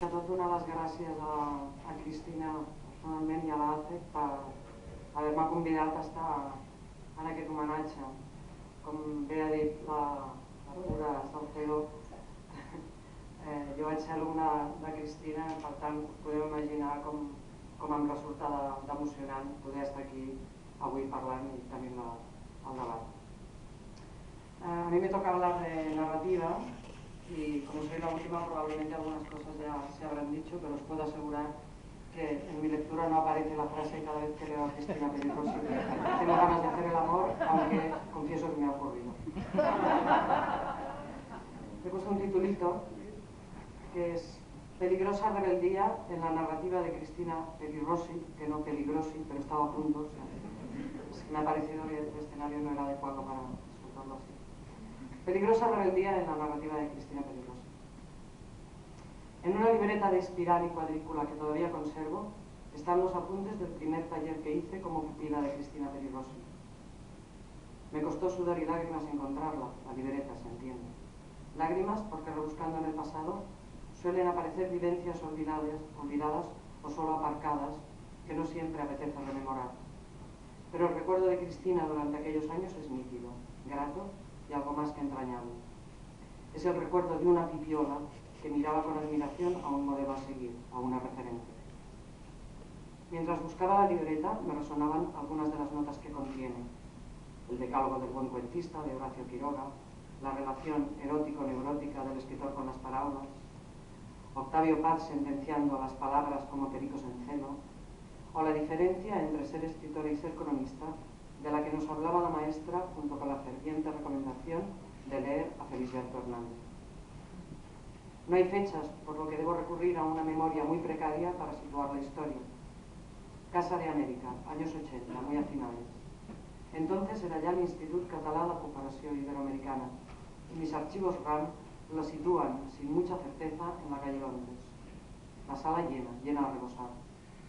Sobretot donar les gràcies a Cristina personalment i a l'ACE per haver-me convidat a estar en aquest homenatge. Com bé ha dit l'Arturo Salcedo, jo vaig ser alumne de Cristina, per tant us podeu imaginar com em resulta d'emocionant poder estar aquí avui parlant i tenint el debat. A mí me toca hablar de narrativa y como soy la última probablemente algunas cosas ya se habrán dicho, pero os puedo asegurar que en mi lectura no aparece la frase cada vez que leo a Cristina Pellicosi. Tengo ganas de hacer el amor, aunque confieso que me ha ocurrido. He puesto un titulito que es Peligrosa rebeldía en la narrativa de Cristina Pellicosi, que no Peligrosi, pero estaba a punto. O sea, es que me ha parecido que el escenario no era adecuado para soltarlo así. Peligrosa rebeldía en la narrativa de Cristina Pellicosi. En una libreta de espiral y cuadrícula que todavía conservo están los apuntes del primer taller que hice como pupila de Cristina Pellicosi. Me costó sudor y lágrimas encontrarla, la libreta, se entiende. Lágrimas porque rebuscando en el pasado suelen aparecer vivencias olvidadas o solo aparcadas que no siempre apetece rememorar. Pero el recuerdo de Cristina durante aquellos años es nítido, grato y algo más que entrañable. Es el recuerdo de una pipiola que miraba con admiración a un modelo a seguir, a una referente. Mientras buscaba la libreta me resonaban algunas de las notas que contiene: el decálogo del buen cuentista de Horacio Quiroga, la relación erótico-neurótica del escritor con las parábolas, Octavio Paz sentenciando a las palabras como pericos en celo, o la diferencia entre ser escritora y ser cronista, de la que nos hablaba la maestra junto con la ferviente recomendación de leer a Felisberto Hernández. No hay fechas, por lo que debo recurrir a una memoria muy precaria para situar la historia. Casa de América, años 80, muy a finales. Entonces era ya el Institut Català de Cooperació Iberoamericana, y mis archivos RAM la sitúan, sin mucha certeza, en la calle Londres. La sala llena a rebosar.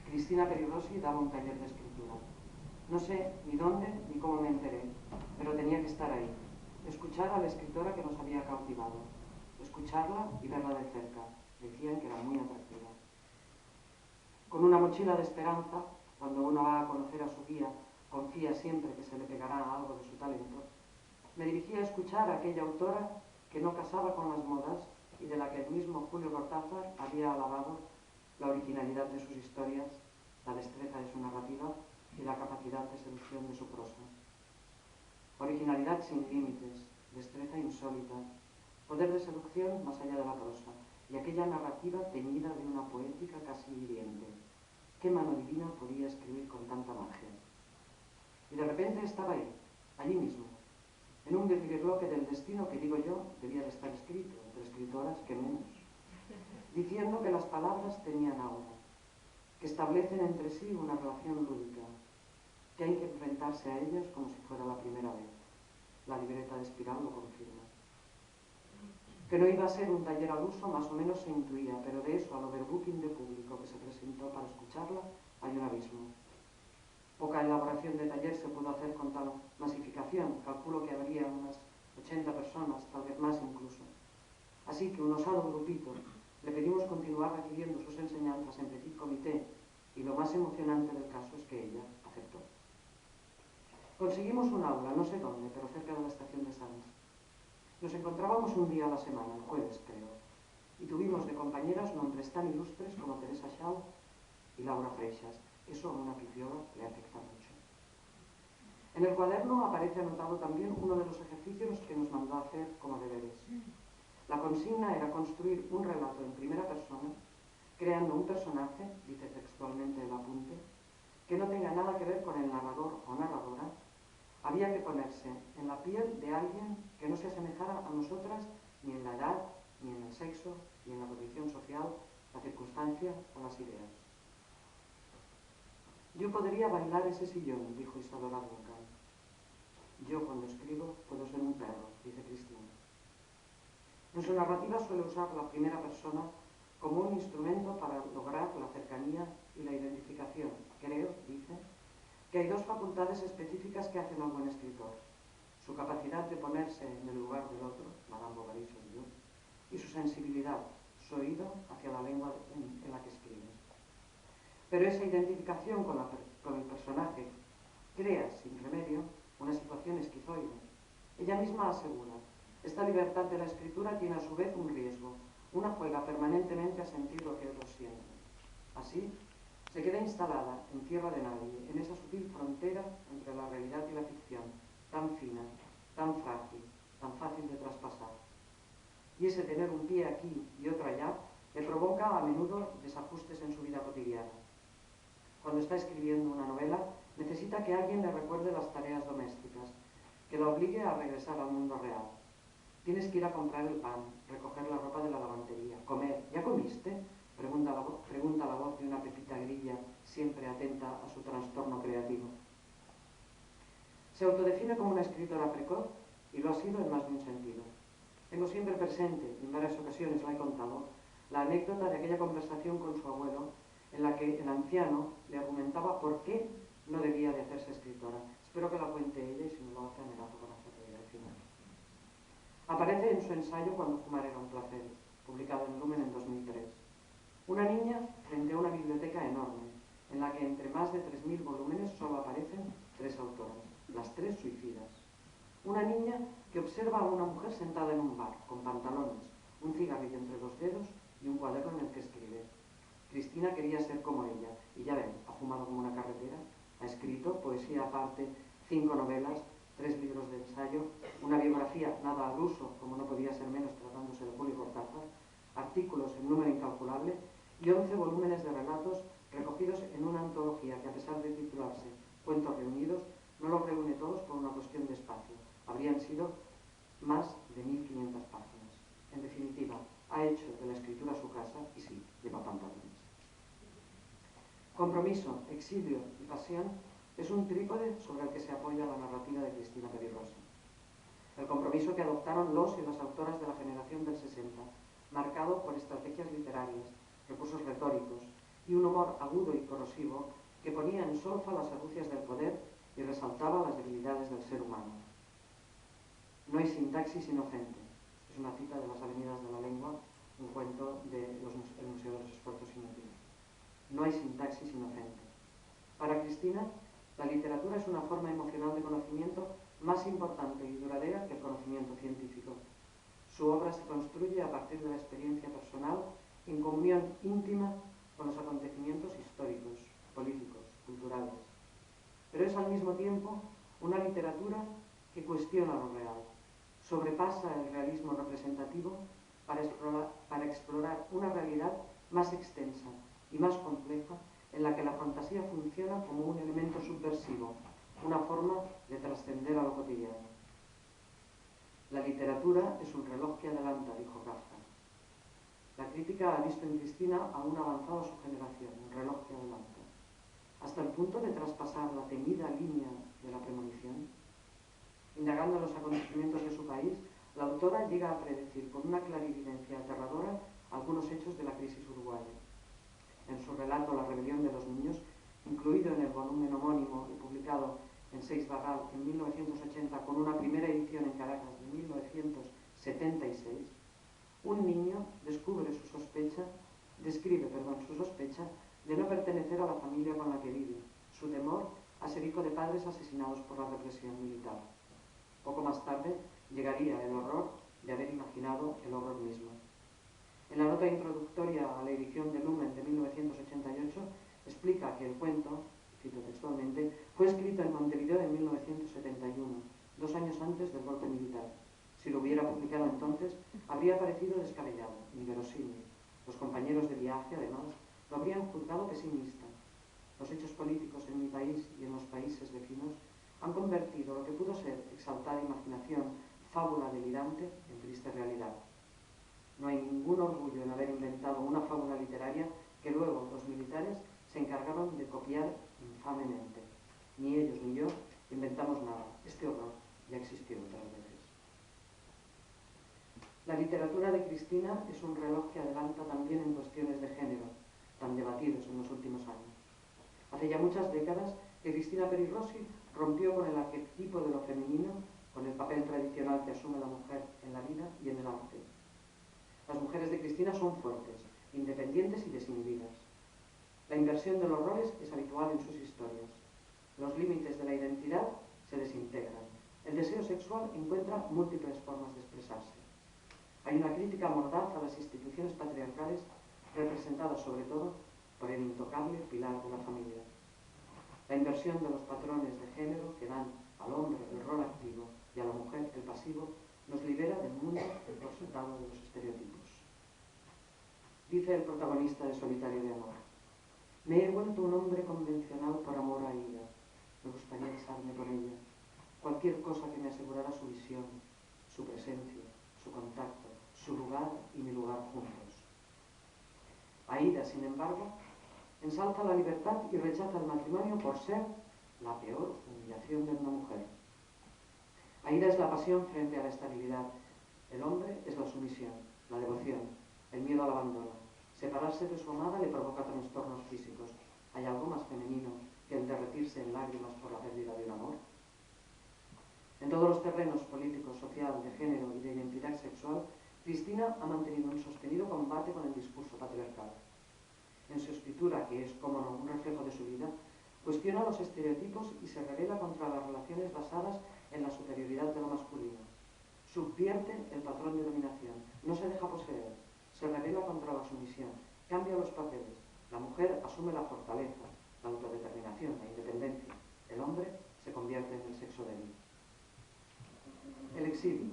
Cristina Pellicosi daba un taller de escritura. No sé ni dónde ni cómo me enteré, pero tenía que estar ahí, escuchar a la escritora que nos había cautivado, escucharla y verla de cerca. Decían que era muy atractiva. Con una mochila de esperanza, cuando uno va a conocer a su guía, confía siempre que se le pegará algo de su talento, me dirigí a escuchar a aquella autora que no casaba con las modas y de la que el mismo Julio Cortázar había alabado la originalidad de sus historias, la destreza de su narrativa y la capacidad de seducción de su prosa. Originalidad sin límites, destreza insólita, poder de seducción más allá de la prosa, y aquella narrativa teñida de una poética casi hiriente. ¿Qué mano divina podía escribir con tanta magia? Y de repente estaba ahí, allí mismo, en un birlibirloque del destino que, digo yo, debía de estar escrito, entre escritoras que menos, diciendo que las palabras tenían aura, que establecen entre sí una relación lúdica, que hay que enfrentarse a ellas como si fuera la primera vez. La libreta de espiral lo confirma. Que no iba a ser un taller al uso más o menos se intuía, pero de eso al overbooking de público que se presentó para escucharla hay un abismo. Poca elaboración de taller se pudo hacer con tal masificación, calculo que habría unas 80 personas, tal vez más incluso. Así que un osado grupito le pedimos continuar recibiendo sus enseñanzas en petit comité, y lo más emocionante del caso es que ella aceptó. Conseguimos un aula, no sé dónde, pero cerca de la estación de Sants. Nos encontrábamos un día a la semana, el jueves creo, y tuvimos de compañeras nombres tan ilustres como Teresa Shaw y Laura Freixas. Eso a una pipiola le afecta mucho. En el cuaderno aparece anotado también uno de los ejercicios que nos mandó a hacer como deberes. La consigna era construir un relato en primera persona, creando un personaje, dice textualmente el apunte, que no tenga nada que ver con el narrador o narradora. Había que ponerse en la piel de alguien que no se asemejara a nosotras ni en la edad, ni en el sexo, ni en la condición social, la circunstancia o las ideas. Yo podría bailar ese sillón, dijo Isadora Duncan. Yo, cuando escribo, puedo ser un perro, dice Cristina. En su narrativa suele usar la primera persona como un instrumento para lograr la cercanía y la identificación. Creo, dice, que hay dos facultades específicas que hacen al buen escritor: su capacidad de ponerse en el lugar del otro, Madame Bovary soy yo, y su sensibilidad, su oído hacia la lengua en la que escribe. Pero esa identificación con el personaje crea, sin remedio, una situación esquizoide. Ella misma asegura, esta libertad de la escritura tiene a su vez un riesgo. Una juega permanentemente a sentir lo que otros sienten. Así, se queda instalada en tierra de nadie, en esa sutil frontera entre la realidad y la ficción, tan fina, tan frágil, tan fácil de traspasar. Y ese tener un pie aquí y otro allá le provoca a menudo desajustes en su vida cotidiana. Cuando está escribiendo una novela, necesita que alguien le recuerde las tareas domésticas, que la obligue a regresar al mundo real. Tienes que ir a comprar el pan, recoger la ropa de la lavandería, comer. ¿Ya comiste? Pregunta la voz de una Pepita Grilla, siempre atenta a su trastorno creativo. Se autodefine como una escritora precoz y lo ha sido en más de un sentido. Tengo siempre presente, y en varias ocasiones la he contado, la anécdota de aquella conversación con su abuelo en la que el anciano le argumentaba por qué no debía de hacerse escritora. Espero que la cuente ella y si no lo hace, amenazo con hacerlo al final. Aparece en su ensayo Cuando fumar era un placer, publicado en Lumen en 2003. Una niña frente a una biblioteca enorme, en la que entre más de 3.000 volúmenes solo aparecen 3 autoras, las 3 suicidas. Una niña que observa a una mujer sentada en un bar, con pantalones, un cigarrillo entre los dedos y un cuaderno en el que escribe. Cristina quería ser como ella, y ya ven, ha fumado como una carretera, ha escrito poesía aparte, 5 novelas, 3 libros de ensayo, una biografía nada al uso, como no podía ser menos tratándose de Julio Cortázar, artículos en número incalculable y 11 volúmenes de relatos recogidos en una antología que, a pesar de titularse Cuentos reunidos, no los reúne todos por una cuestión de espacio. Habrían sido más de 1.500 páginas. En definitiva, ha hecho de la escritura su casa y sí, lleva pantalones. Compromiso, exilio y pasión es un trípode sobre el que se apoya la narrativa de Cristina Peri Rossi. El compromiso que adoptaron los y las autoras de la generación del 60, marcado por estrategias literarias, recursos retóricos y un humor agudo y corrosivo que ponía en solfa las argucias del poder y resaltaba las debilidades del ser humano. No hay sintaxis inocente. Es una cita de Las Avenidas de la Lengua, un cuento del Museo de los Esfuerzos Inútiles. No hay sintaxis inocente. Para Cristina, la literatura es una forma emocional de conocimiento más importante y duradera que el conocimiento científico. Su obra se construye a partir de la experiencia personal en comunión íntima con los acontecimientos históricos, políticos, culturales. Pero es al mismo tiempo una literatura que cuestiona lo real, sobrepasa el realismo representativo para explorar una realidad más extensa y más compleja en la que la fantasía funciona como un elemento subversivo, una forma de trascender a lo cotidiano. La literatura es un reloj que adelanta, dijo Kafka. La crítica ha visto en Cristina aún avanzado a su generación, un reloj que adelanta, hasta el punto de traspasar la temida línea de la premonición. Indagando en los acontecimientos de su país, la autora llega a predecir con una clarividencia aterradora algunos hechos de la crisis uruguaya. En su relato La rebelión de los niños, incluido en el volumen homónimo y publicado en Seix Barral en 1980 con una primera edición en Caracas de 1976, un niño describe su sospecha de no pertenecer a la familia con la que vive, su temor a ser hijo de padres asesinados por la represión militar. Poco más tarde llegaría el horror de haber imaginado el horror mismo. En la nota introductoria a la edición de Lumen de 1988 explica que el cuento, cito textualmente, fue escrito en Montevideo en 1971, 2 años antes del golpe militar. Si lo hubiera publicado entonces, habría parecido descabellado, inverosímil. Los compañeros de viaje, además, lo habrían juzgado pesimista. Los hechos políticos en mi país y en los países vecinos han convertido lo que pudo ser exaltada imaginación, fábula delirante, en triste realidad. No hay ningún orgullo en haber inventado una fábula literaria que luego los militares se encargaron de copiar infamemente. Ni ellos ni yo inventamos nada. Este horror ya existió otras veces. La literatura de Cristina es un reloj que adelanta también en cuestiones de género, tan debatidos en los últimos años. Hace ya muchas décadas que Cristina Peri Rossi rompió con el arquetipo de lo femenino, con el papel tradicional que asume la mujer en la vida y en el arte. Las mujeres de Cristina son fuertes, independientes y desinhibidas. La inversión de los roles es habitual en sus historias. Los límites de la identidad se desintegran. El deseo sexual encuentra múltiples formas de expresarse. Hay una crítica mordaz a las instituciones patriarcales representadas sobre todo por el intocable pilar de la familia. La inversión de los patrones de género que dan al hombre el rol activo y a la mujer el pasivo nos libera del mundo encorsetado de los estereotipos. Dice el protagonista de Solitario de Amor: me he vuelto un hombre convencional por amor a Aida. Me gustaría besarme con ella. Cualquier cosa que me asegurara su visión, su presencia, su contacto, su lugar y mi lugar juntos. Aida, sin embargo, ensalza la libertad y rechaza el matrimonio por ser la peor humillación de una mujer. Aida es la pasión frente a la estabilidad. El hombre es la sumisión, la devoción, el miedo al abandono. Separarse de su amada le provoca trastornos físicos. ¿Hay algo más femenino que el derretirse en lágrimas por la pérdida de un amor? En todos los terrenos político, social, de género y de identidad sexual, Cristina ha mantenido un sostenido combate con el discurso patriarcal. En su escritura, que es, como no, un reflejo de su vida, cuestiona los estereotipos y se revela contra las relaciones basadas en la superioridad de lo masculino. Subvierte el patrón de dominación, no se deja poseer, se revela contra la sumisión, cambia los papeles. La mujer asume la fortaleza, la autodeterminación, la independencia. El hombre se convierte en el sexo débil. El exilio.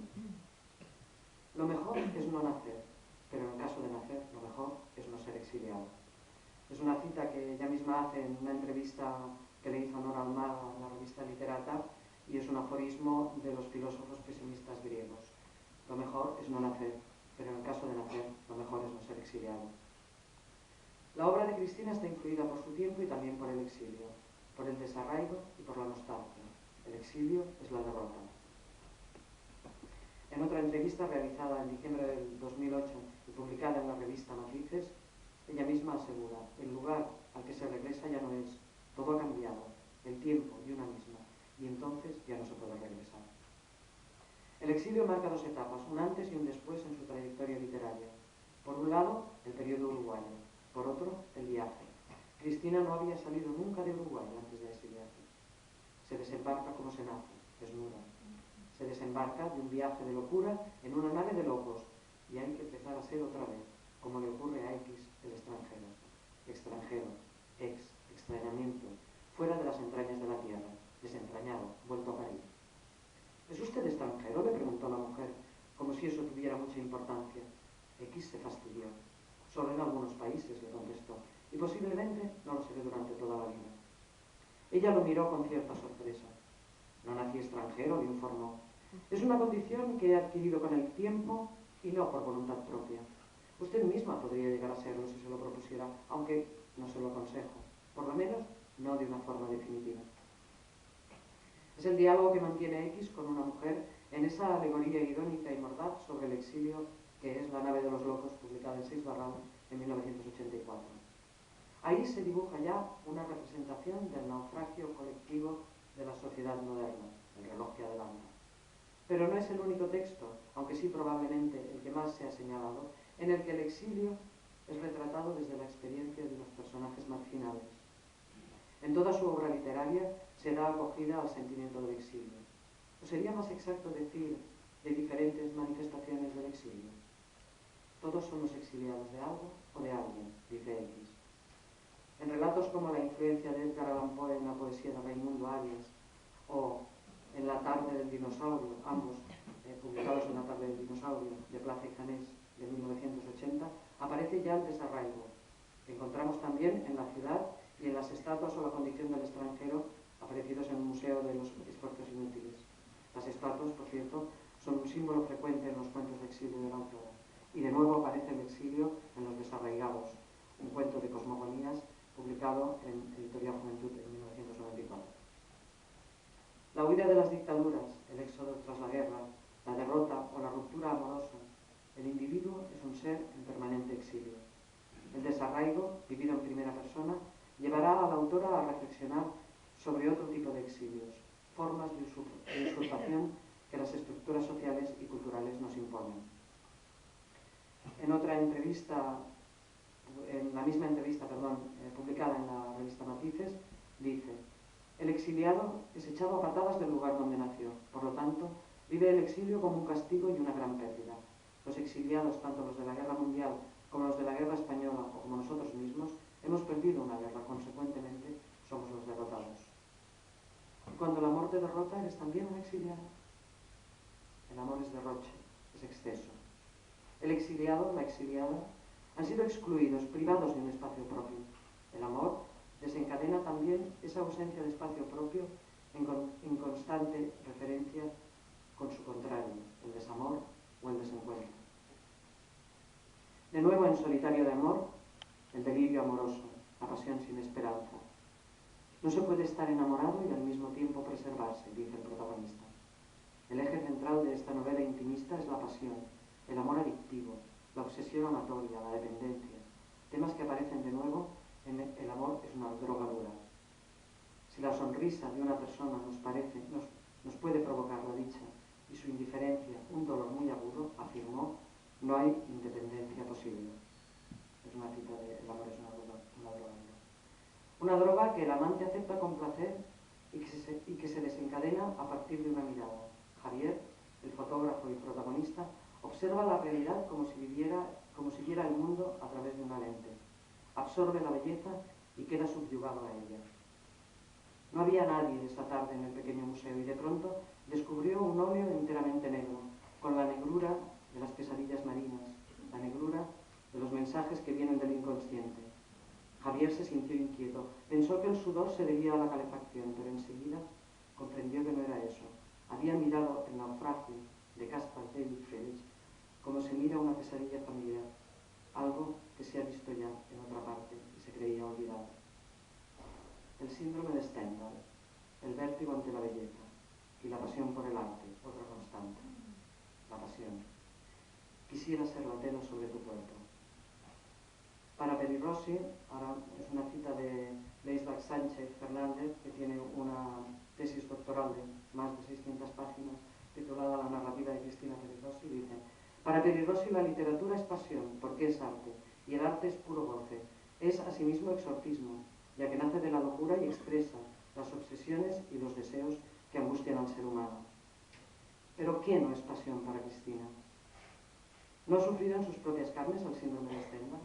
Lo mejor es no nacer, pero en caso de nacer, lo mejor es no ser exiliado. Es una cita que ella misma hace en una entrevista que le hizo Nora Almada en la revista Literata, y es un aforismo de los filósofos pesimistas griegos. Lo mejor es no nacer, pero en el caso de nacer, lo mejor es no ser exiliado. La obra de Cristina está influida por su tiempo y también por el exilio, por el desarraigo y por la nostalgia. El exilio es la derrota. En otra entrevista realizada en diciembre del 2008 y publicada en la revista Matices, ella misma asegura: el lugar al que se regresa ya no es, todo ha cambiado, el tiempo y una misma, y entonces ya no se puede regresar. El exilio marca dos etapas, un antes y un después en su trayectoria literaria. Por un lado, el periodo uruguayo, por otro, el viaje. Cristina no había salido nunca de Uruguay antes de ese viaje. Se desembarca como se nace, desnuda. Se desembarca de un viaje de locura en una nave de locos, y hay que empezar a ser otra vez, como le ocurre a X, el extranjero. Extranjero, extrañamiento, fuera de las entrañas de la tierra, desentrañado, vuelto a parir. ¿Es usted extranjero?, le preguntó la mujer, como si eso tuviera mucha importancia. X se fastidió. Solo en algunos países, le contestó, y posiblemente no lo seré durante toda la vida. Ella lo miró con cierta sorpresa. No nací extranjero, le informó. Es una condición que he adquirido con el tiempo y no por voluntad propia. Usted misma podría llegar a serlo si se lo propusiera, aunque no se lo aconsejo, por lo menos no de una forma definitiva. Es el diálogo que mantiene X con una mujer en esa alegoría irónica y mordaz sobre el exilio que es La nave de los locos, publicada en Seix-Barral en 1984. Ahí se dibuja ya una representación del naufragio colectivo de la sociedad moderna, el reloj que adelanta. Pero no es el único texto, aunque sí probablemente el que más se ha señalado, en el que el exilio es retratado desde la experiencia de unos personajes marginales. En toda su obra literaria se da acogida al sentimiento del exilio. ¿O sería más exacto decir de diferentes manifestaciones del exilio? Todos somos exiliados de algo o de alguien, dice X. En relatos como La influencia de Edgar Allan Poe en la poesía de Raimundo Arias o En la tarde del dinosaurio, ambos publicados en La tarde del dinosaurio, de Plaza y Janés, de 1980, aparece ya el desarraigo, que encontramos también en la ciudad y en las estatuas o la condición del extranjero aparecidos en el Museo de los Esfuerzos Inútiles. Las estatuas, por cierto, son un símbolo frecuente en los cuentos de exilio de la autora. Y de nuevo aparece el exilio en Los desarraigados, un cuento de cosmogonías publicado en Editorial Juventud en 1994. La huida de las dictaduras, el éxodo tras la guerra, la derrota o la ruptura amorosa. El individuo es un ser en permanente exilio. El desarraigo, vivido en primera persona, llevará a la autora a reflexionar sobre otro tipo de exilios, formas de usurpación que las estructuras sociales y culturales nos imponen. En otra entrevista, en la misma entrevista, publicada en la revista Matices, dice: el exiliado es echado a patadas del lugar donde nació, por lo tanto, vive el exilio como un castigo y una gran pérdida. Los exiliados, tanto los de la Guerra Mundial como los de la Guerra Española o como nosotros mismos, hemos perdido una guerra, consecuentemente, somos los derrotados. Y cuando el amor te derrota, eres también un exiliado. El amor es derroche, es exceso. El exiliado, la exiliada, han sido excluidos, privados de un espacio propio. El amor desencadena también esa ausencia de espacio propio en constante referencia con su contrario, el desamor o el desencuentro. De nuevo en Solitario de amor, el delirio amoroso, la pasión sin esperanza. No se puede estar enamorado y al mismo tiempo preservarse, dice el protagonista. El eje central de esta novela intimista es la pasión, el amor adictivo, la obsesión amatoria, la dependencia, temas que aparecen de nuevo en El amor es una droga dura. Si la sonrisa de una persona nos puede provocar la dicha y su indiferencia un dolor muy agudo, afirmó, no hay independencia posible. Es una cita de El amor es una droga dura. Una droga que el amante acepta con placer y que se desencadena a partir de una mirada. Javier, el fotógrafo y protagonista, observa la realidad como si viera el mundo a través de una lente. Absorbe la belleza y queda subyugado a ella. No había nadie esa tarde en el pequeño museo y de pronto descubrió un óleo enteramente negro, con la negrura de las pesadillas marinas, la negrura de los mensajes que vienen del inconsciente. Javier se sintió inquieto. Pensó que el sudor se debía a la calefacción, pero enseguida comprendió que no era eso. Había mirado El naufragio de Caspar David Friedrich como se mira una pesadilla familiar, algo que se ha visto ya en otra parte y se creía olvidado. El síndrome de Stendhal, el vértigo ante la belleza y la pasión por el arte, otra constante. La pasión. Quisiera ser la tela sobre tu cuerpo. Para Pelirossi, ahora es una cita de Leisbach Sánchez Fernández, que tiene una tesis doctoral de más de 600 páginas, titulada La narrativa de Cristina Pelirossi, dice: para Pelirossi la literatura es pasión, porque es arte, y el arte es puro goce. Es asimismo exorcismo, ya que nace de la locura y expresa las obsesiones y los deseos que angustian al ser humano. Pero ¿qué no es pasión para Cristina? ¿No ha sufrido en sus propias carnes el síndrome de Stendhal?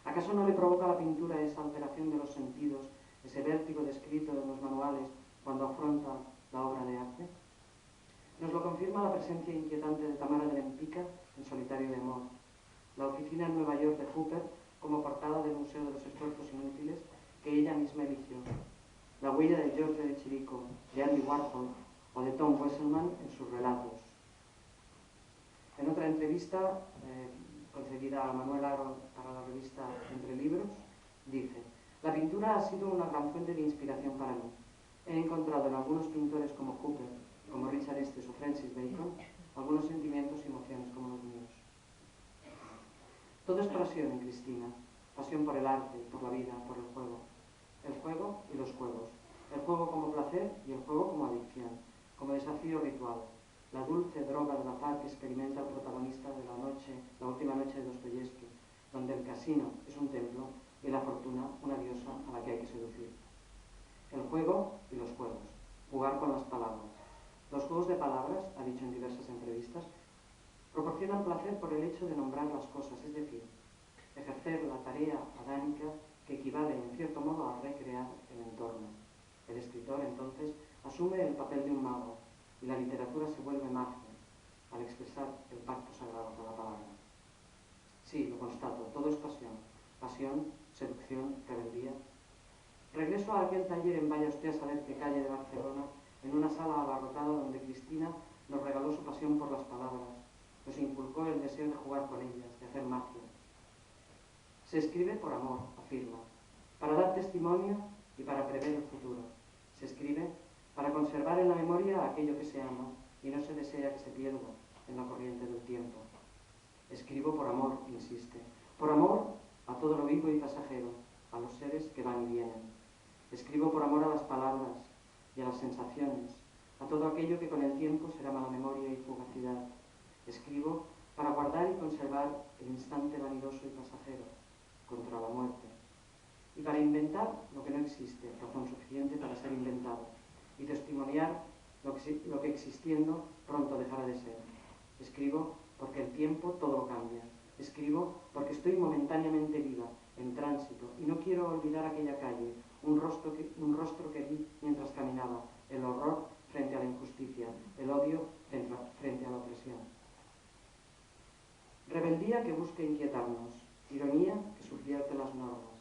¿Acaso no le provoca la pintura esa alteración de los sentidos, ese vértigo descrito en los manuales cuando afronta la obra de arte? Nos lo confirma la presencia inquietante de Tamara de Lempicka en Solitario de amor, la oficina en Nueva York de Hooper como portada del Museo de los Esfuerzos Inútiles que ella misma eligió, la huella de Giorgio de Chirico, de Andy Warhol o de Tom Wesselmann en sus relatos. En otra entrevista concedida a Manuel Aro para la revista Entre Libros, dice: la pintura ha sido una gran fuente de inspiración para mí. He encontrado en algunos pintores como Cooper, como Richard Estes o Francis Bacon, algunos sentimientos y emociones como los míos. Todo es pasión en Cristina, pasión por el arte, por la vida, por el juego y los juegos, el juego como placer y el juego como adicción, como desafío ritual, la dulce droga de la paz que experimenta el protagonista de La última noche de Dostoyevsky, donde el casino es un templo y la fortuna una diosa a la que hay que seducir. El juego y los juegos, jugar con las palabras. Los juegos de palabras, ha dicho en diversas entrevistas, proporcionan placer por el hecho de nombrar las cosas, es decir, ejercer la tarea adánica que equivale en cierto modo a recrear el entorno. El escritor entonces asume el papel de un mago y la literatura se vuelve magia al expresar el pacto sagrado con la palabra. Sí, lo constato, todo es pasión. Pasión, seducción, rebeldía. Regreso a aquel taller en Vaya usted a saber qué calle de Barcelona, en una sala abarrotada donde Cristina nos regaló su pasión por las palabras, nos inculcó el deseo de jugar con ellas, de hacer magia. Se escribe por amor, afirma, para dar testimonio y para prever el futuro. Se escribe para conservar en la memoria aquello que se ama y no se desea que se pierda en la corriente del tiempo. Escribo por amor, insiste, por amor a todo lo vivo y pasajero, a los seres que van y vienen. Escribo por amor a las palabras y a las sensaciones, a todo aquello que con el tiempo será mala memoria y fugacidad. Escribo para guardar y conservar el instante vanidoso y pasajero contra la muerte, y para inventar lo que no existe, razón suficiente para ser inventado, y testimoniar lo que existiendo pronto dejará de ser. Escribo porque el tiempo todo lo cambia. Escribo porque estoy momentáneamente viva, en tránsito, y no quiero olvidar aquella calle, un rostro que vi mientras caminaba, el horror frente a la injusticia, el odio frente a la opresión. Rebeldía que busca inquietarnos, ironía que subvierte las normas.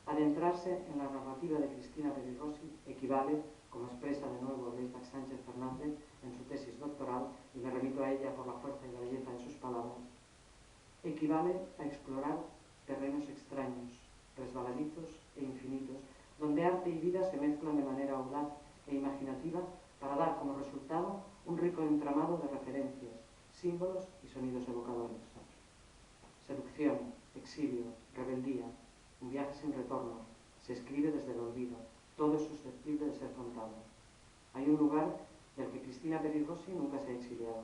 Adentrarse en la narrativa de Cristina Peri Rossi equivale, como expresa de nuevo Leizac Sánchez Fernández en su tesis doctoral, y me remito a ella por la fuerza y la belleza de sus palabras, equivale a explorar terrenos extraños, resbaladizos e infinitos, donde arte y vida se mezclan de manera audaz e imaginativa para dar como resultado un rico entramado de referencias, símbolos y sonidos evocadores. Seducción, exilio, rebeldía, un viaje sin retorno, se escribe desde el olvido, todo es susceptible de ser contado. Hay un lugar del que Cristina Peri Rossi nunca se ha exiliado.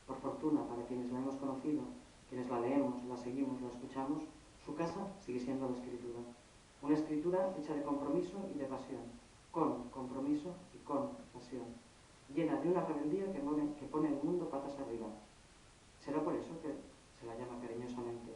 Por fortuna, para quienes la hemos conocido, quienes la leemos, la seguimos, la escuchamos, su casa sigue siendo la escritura. Una escritura hecha de compromiso y de pasión, con compromiso y con pasión, llena de una rebeldía que pone el mundo patas arriba. ¿Será por eso que se la llama cariñosamente